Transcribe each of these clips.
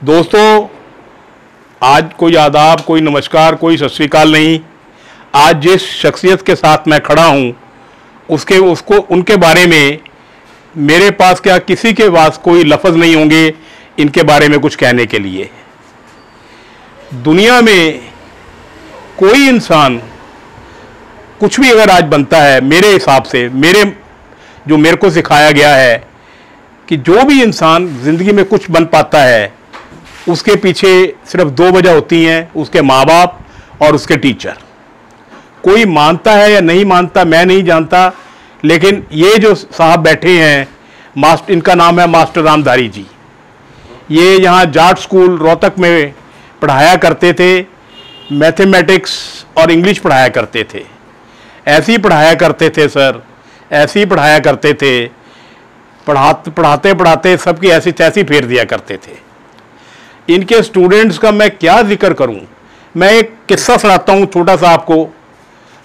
दोस्तों, आज कोई आदाब, कोई नमस्कार, कोई सत श्री अकाल नहीं। आज जिस शख्सियत के साथ मैं खड़ा हूँ उनके बारे में मेरे पास क्या किसी के पास कोई लफ्ज़ नहीं होंगे इनके बारे में कुछ कहने के लिए। दुनिया में कोई इंसान कुछ भी अगर आज बनता है, मेरे हिसाब से मेरे को सिखाया गया है कि जो भी इंसान ज़िंदगी में कुछ बन पाता है उसके पीछे सिर्फ दो वजह होती हैं, उसके माँ बाप और उसके टीचर। कोई मानता है या नहीं मानता मैं नहीं जानता, लेकिन ये जो साहब बैठे हैं इनका नाम है मास्टर रामधारी जी। ये यहाँ जाट स्कूल रोहतक में पढ़ाया करते थे, मैथमेटिक्स और इंग्लिश पढ़ाया करते थे। ऐसे ही पढ़ाया करते थे सर, ऐसे ही पढ़ाया करते थे। पढ़ाते पढ़ाते सबकी ऐसी तैसी फेर दिया करते थे। इनके स्टूडेंट्स का मैं क्या जिक्र करूं। मैं एक किस्सा सुनाता हूं छोटा सा,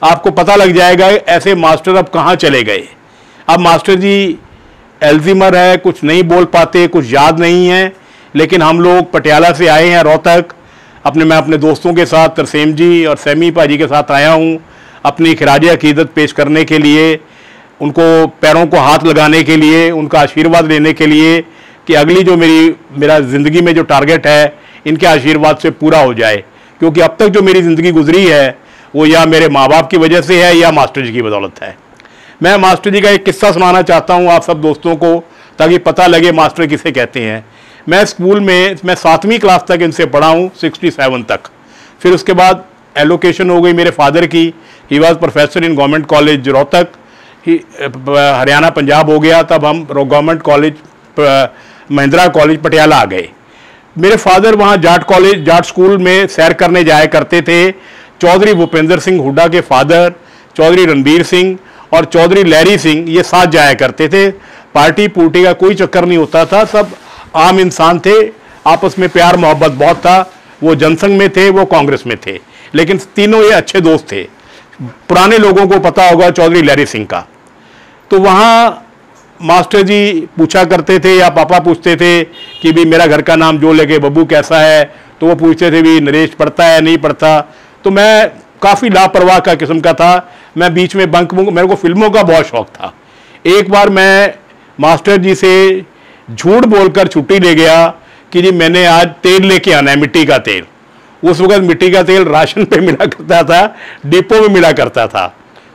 आपको पता लग जाएगा ऐसे मास्टर अब कहाँ चले गए। अब मास्टर जी एल्जीमर है, कुछ नहीं बोल पाते, कुछ याद नहीं है। लेकिन हम लोग पटियाला से आए हैं रोहतक, मैं अपने दोस्तों के साथ तरसेम जी और सैमी पाजी के साथ आया हूँ अपनी खिराज अकीदत पेश करने के लिए, उनको पैरों को हाथ लगाने के लिए, उनका आशीर्वाद लेने के लिए कि अगली जो मेरा ज़िंदगी में जो टारगेट है इनके आशीर्वाद से पूरा हो जाए। क्योंकि अब तक जो मेरी ज़िंदगी गुजरी है वो या मेरे माँ बाप की वजह से है या मास्टर जी की बदौलत है। मैं मास्टर जी का एक किस्सा सुनाना चाहता हूँ आप सब दोस्तों को, ताकि पता लगे मास्टर किसे कहते हैं। मैं स्कूल में 7वीं क्लास तक इनसे पढ़ा हूँ, 67 तक। फिर उसके बाद एलोकेशन हो गई मेरे फादर की। He was professor in government college Rohtak, Haryana Punjab हो गया। तब हम government college Mahindra college Patiala आ गए। मेरे फादर वहाँ जाट स्कूल में सैर करने जाया करते थे। चौधरी भूपेंद्र सिंह हुड्डा के फादर, चौधरी रणबीर सिंह और चौधरी लहरी सिंह, ये साथ जाया करते थे। पार्टी पुर्टी का कोई चक्कर नहीं होता था, सब आम इंसान थे, आपस में प्यार मोहब्बत बहुत था। वो जनसंघ में थे, वो कांग्रेस में थे, लेकिन तीनों ये अच्छे दोस्त थे। पुराने लोगों को पता होगा चौधरी लहरी सिंह का। तो वहाँ मास्टर जी पूछा करते थे या पापा पूछते थे कि भी मेरा घर का नाम जो लगे, बब्बू कैसा है, तो वो पूछते थे भी नरेश पढ़ता है नहीं पढ़ता। तो मैं काफ़ी लापरवाह का किस्म का था, मैं बीच में मेरे को फिल्मों का बहुत शौक था। एक बार मैं मास्टर जी से झूठ बोलकर छुट्टी ले गया कि जी मैंने आज तेल लेके आना है, मिट्टी का तेल। उस वक्त मिट्टी का तेल राशन पे मिला करता था, डिपो में मिला करता था।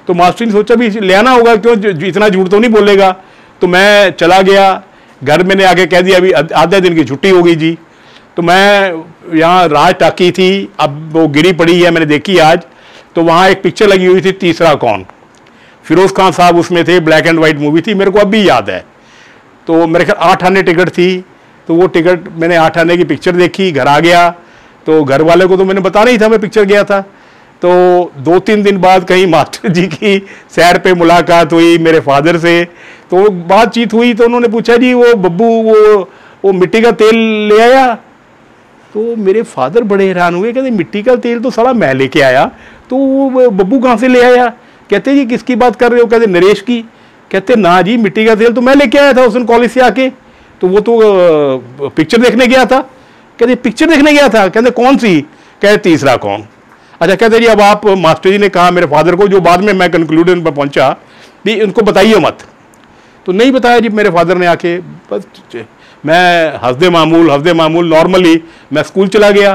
तो मास्टर ने सोचा भी ले आना होगा, क्यों इतना झूठ तो नहीं बोलेगा। तो मैं चला गया घर, मैंने आके कह दिया अभी आधे दिन की छुट्टी होगी जी। तो मैं यहाँ राज टाकी थी, अब वो गिरी पड़ी है, मैंने देखी आज। तो वहाँ एक पिक्चर लगी हुई थी, तीसरा कौन, फिरोज़ खान साहब उसमें थे, ब्लैक एंड वाइट मूवी थी, मेरे को अब भी याद है। तो मेरे ख्याल 8 आने टिकट थी, तो वो टिकट मैंने 8 आने की पिक्चर देखी, घर आ गया। तो घर वाले को तो मैंने बता नहीं था मैं पिक्चर गया था। तो 2-3 दिन बाद कहीं मास्टर जी की सैर पे मुलाकात हुई मेरे फादर से, तो बातचीत हुई। तो उन्होंने पूछा जी वो बब्बू वो मिट्टी का तेल ले आया। तो मेरे फादर बड़े हैरान हुए, कहते मिट्टी का तेल तो साला मैं लेके आया, तो वो बब्बू कहाँ से ले आया। कहते जी किसकी बात कर रहे हो, कहते नरेश की। कहते ना जी, मिट्टी का तेल तो मैं लेके आया था उस दिन कॉलेज से आके, तो वो तो पिक्चर देखने गया था। कहते पिक्चर देखने गया था, कहते कौन सी, कहते तीसरा कौन। अच्छा, कहते जी अब आप, मास्टर जी ने कहा मेरे फादर को, जो बाद में मैं कंक्लूजन पर पहुंचा भी उनको बताइए मत। तो नहीं बताया जी मेरे फादर ने आके। बस मैं हफ्ते मामूल नॉर्मली मैं स्कूल चला गया।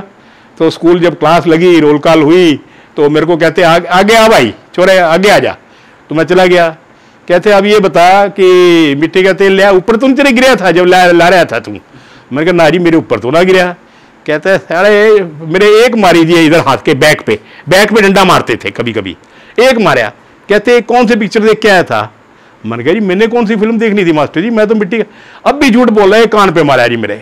तो स्कूल जब क्लास लगी, रोल कॉल हुई, तो मेरे को कहते आगे आ भाई छोरे, आगे आ जा। तो मैं चला गया। कहते अब ये बता कि मिट्टी का तेल लिया, ऊपर तो नहीं तेरे गिरा था जब ला रहा था तू। मैंने कहा ना जी मेरे ऊपर तो ना गिरा। कहता है अरे मेरे एक मारी दिया इधर हाथ के बैक पे डंडा मारते थे कभी कभी, एक मारा। कहते कौन सी पिक्चर देख के आया था। मैंने कहा जी मैंने कौन सी फिल्म देखनी थी मास्टर जी, मैं तो मिट्टी का। अब भी झूठ बोल रहा है, कान पे मारा जी मेरे।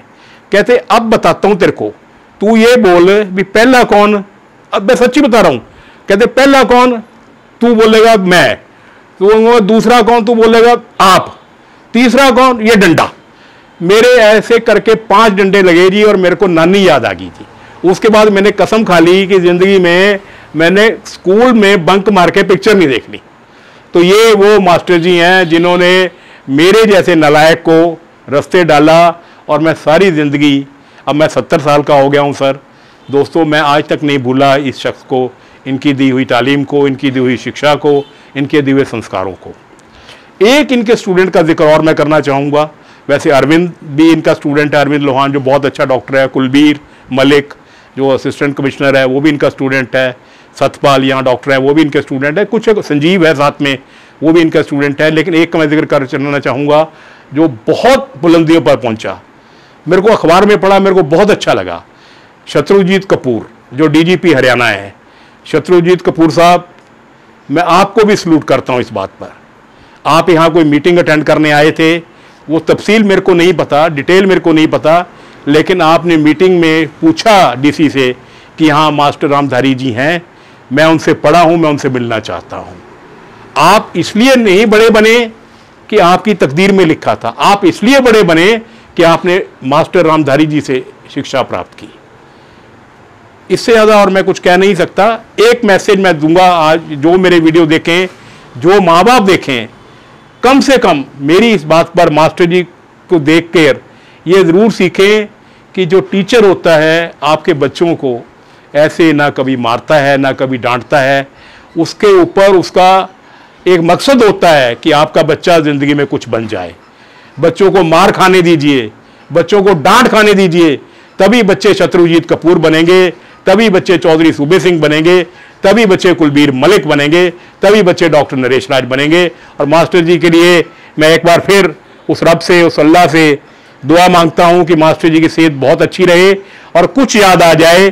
कहते अब बताता हूं तेरे को, तू ये बोल भी पहला कौन। अब मैं सच्ची बता रहा हूं। कहते पहला कौन, तू बोलेगा मैं। तो दूसरा कौन, तू बोलेगा आप। तीसरा कौन, ये डंडा। मेरे ऐसे करके 5 डंडे लगे जी, और मेरे को नानी याद आ गई थी। उसके बाद मैंने कसम खा ली कि जिंदगी में मैंने स्कूल में बंक मार के पिक्चर नहीं देखनी। तो ये वो मास्टर जी हैं जिन्होंने मेरे जैसे नालायक को रास्ते डाला, और मैं सारी ज़िंदगी अब मैं 70 साल का हो गया हूँ सर। दोस्तों, मैं आज तक नहीं भूला इस शख्स को, इनकी दी हुई तालीम को, इनकी दी हुई शिक्षा को, इनके दिए हुए संस्कारों को। एक इनके स्टूडेंट का जिक्र और मैं करना चाहूँगा। वैसे अरविंद भी इनका स्टूडेंट है, अरविंद लोहान जो बहुत अच्छा डॉक्टर है, कुलबीर मलिक जो असिस्टेंट कमिश्नर है वो भी इनका स्टूडेंट है, सतपाल यहाँ डॉक्टर है वो भी इनके स्टूडेंट है, कुछ संजीव है साथ में वो भी इनका स्टूडेंट है। लेकिन एक का मैं जिक्र कर चलना चाहूँगा जो बहुत बुलंदियों पर पहुँचा, मेरे को अखबार में पढ़ा, मेरे को बहुत अच्छा लगा। शत्रुजीत कपूर जो डीजीपी हरियाणा है, शत्रुजीत कपूर साहब, मैं आपको भी सलूट करता हूँ इस बात पर। आप यहाँ कोई मीटिंग अटेंड करने आए थे, वो तफसील मेरे को नहीं पता, डिटेल मेरे को नहीं पता, लेकिन आपने मीटिंग में पूछा डीसी से कि यहाँ मास्टर रामधारी जी हैं, मैं उनसे पढ़ा हूँ, मैं उनसे मिलना चाहता हूँ। आप इसलिए नहीं बड़े बने कि आपकी तकदीर में लिखा था, आप इसलिए बड़े बने कि आपने मास्टर रामधारी जी से शिक्षा प्राप्त की। इससे ज़्यादा और मैं कुछ कह नहीं सकता। एक मैसेज मैं दूंगा, आज जो मेरे वीडियो देखें, जो माँ बाप देखें, कम से कम मेरी इस बात पर मास्टर जी को देख कर ये ज़रूर सीखें कि जो टीचर होता है आपके बच्चों को ऐसे ना कभी मारता है ना कभी डांटता है, उसके ऊपर उसका एक मकसद होता है कि आपका बच्चा ज़िंदगी में कुछ बन जाए। बच्चों को मार खाने दीजिए, बच्चों को डांट खाने दीजिए, तभी बच्चे शत्रुजीत कपूर बनेंगे, तभी बच्चे चौधरी सूबे सिंह बनेंगे, तभी बच्चे कुलबीर मलिक बनेंगे, तभी बच्चे डॉक्टर नरेश राज बनेंगे। और मास्टर जी के लिए मैं एक बार फिर उस रब से, उस अल्लाह से दुआ मांगता हूं कि मास्टर जी की सेहत बहुत अच्छी रहे और कुछ याद आ जाए,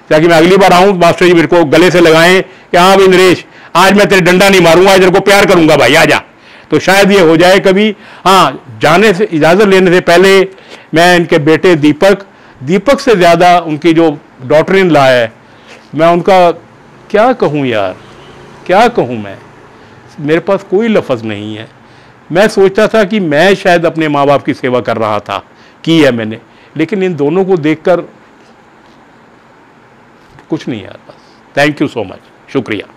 ताकि मैं अगली बार आऊं मास्टर जी मेरे को गले से लगाएं कि हाँ भाई नरेश, आज मैं तेरे डंडा नहीं मारूंगा, आज तेरे को प्यार करूंगा भाई, आ जा। तो शायद ये हो जाए कभी। हाँ, जाने से, इजाज़त लेने से पहले मैं इनके बेटे दीपक से ज़्यादा उनकी जो डॉटर इन लॉ है, मैं उनका क्या कहूँ यार, क्या कहूँ मैं, मेरे पास कोई लफ्ज़ नहीं है। मैं सोचता था कि मैं शायद अपने माँ बाप की सेवा कर रहा था, की है मैंने, लेकिन इन दोनों को देखकर कुछ नहीं यार, बस। थैंक यू सो मच, शुक्रिया।